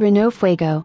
Renault Fuego.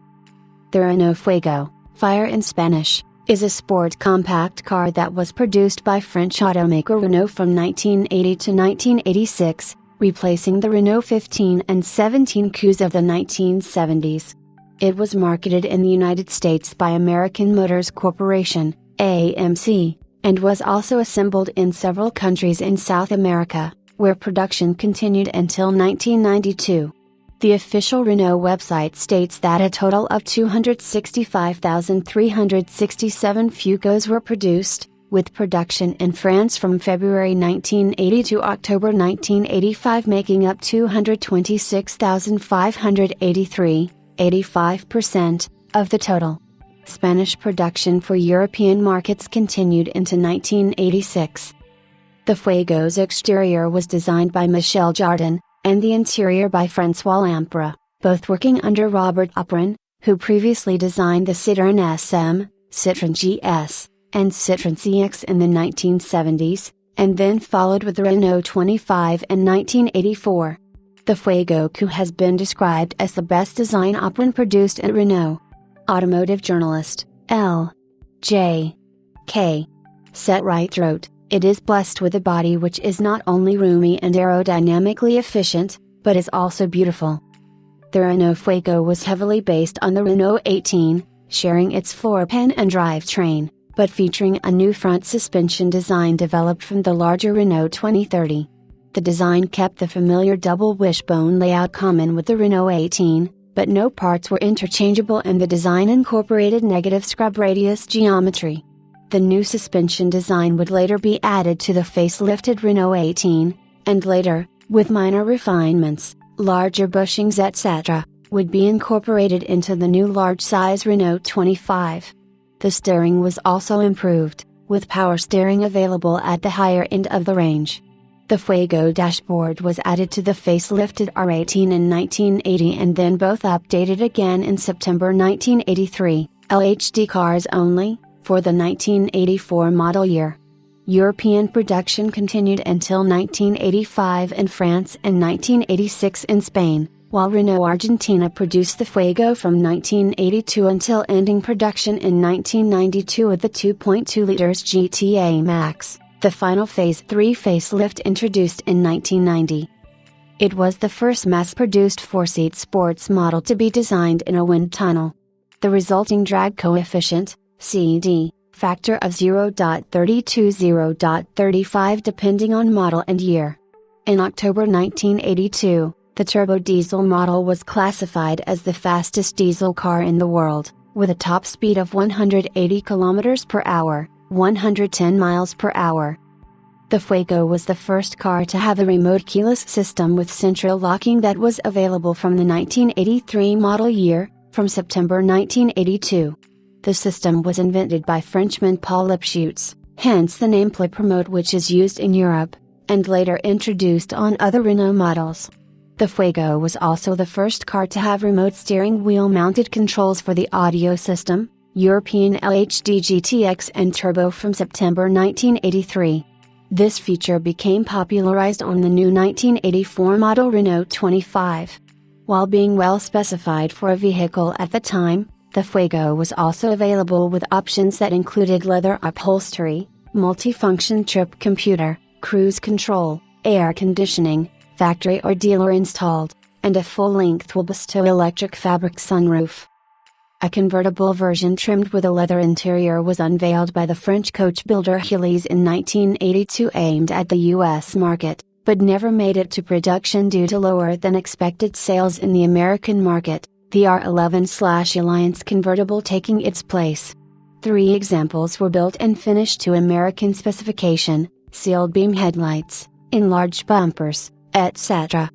The Renault Fuego, fire in Spanish, is a sport compact car that was produced by French automaker Renault from 1980 to 1986, replacing the Renault 15 and 17 coups of the 1970s. It was marketed in the United States by American Motors Corporation, AMC, and was also assembled in several countries in South America, where production continued until 1992. The official Renault website states that a total of 265,367 Fugos were produced, with production in France from February 1980 to October 1985 making up 226,583, 85%, of the total. Spanish production for European markets continued into 1986. The Fuego's exterior was designed by Michel Jardin, and the interior by François Lampre, both working under Robert Oprin, who previously designed the Citroën SM, Citroën GS, and Citroën CX in the 1970s, and then followed with the Renault 25 in 1984. The Fuego coupe has been described as the best design Oprin produced at Renault. Automotive journalist, L. J. K. Setright wrote, "It is blessed with a body which is not only roomy and aerodynamically efficient, but is also beautiful." The Renault Fuego was heavily based on the Renault 18, sharing its floor pan and drivetrain, but featuring a new front suspension design developed from the larger Renault 2030. The design kept the familiar double wishbone layout common with the Renault 18, but no parts were interchangeable and the design incorporated negative scrub radius geometry. The new suspension design would later be added to the facelifted Renault 18, and later, with minor refinements, larger bushings etc., would be incorporated into the new large-size Renault 25. The steering was also improved, with power steering available at the higher end of the range. The Fuego dashboard was added to the facelifted R18 in 1980 and then both updated again in September 1983, LHD cars only, for the 1984 model year. European production continued until 1985 in France and 1986 in Spain, while Renault Argentina produced the Fuego from 1982 until ending production in 1992 with the 2.2 liters GTA Max, the final Phase 3 facelift introduced in 1990. It was the first mass-produced four-seat sports model to be designed in a wind tunnel. The resulting drag coefficient, CD, factor of 0.30 to 0.35 depending on model and year. In October 1982, the turbo diesel model was classified as the fastest diesel car in the world, with a top speed of 180 km per hour, 110 miles per hour. The Fuego was the first car to have a remote keyless system with central locking that was available from the 1983 model year, from September 1982. The system was invented by Frenchman Paul Lipschutz, hence the name Plip Remote, which is used in Europe, and later introduced on other Renault models. The Fuego was also the first car to have remote steering wheel mounted controls for the audio system, European LHD GTX and Turbo from September 1983. This feature became popularized on the new 1984 model Renault 25. While being well specified for a vehicle at the time, the Fuego was also available with options that included leather upholstery, multifunction trip computer, cruise control, air conditioning, factory or dealer installed, and a full-length Webasto electric fabric sunroof. A convertible version trimmed with a leather interior was unveiled by the French coach builder Heelys in 1982 aimed at the US market, but never made it to production due to lower than expected sales in the American market, the R11/Alliance convertible taking its place. 3 examples were built and finished to American specification, sealed beam headlights, enlarged bumpers, etc.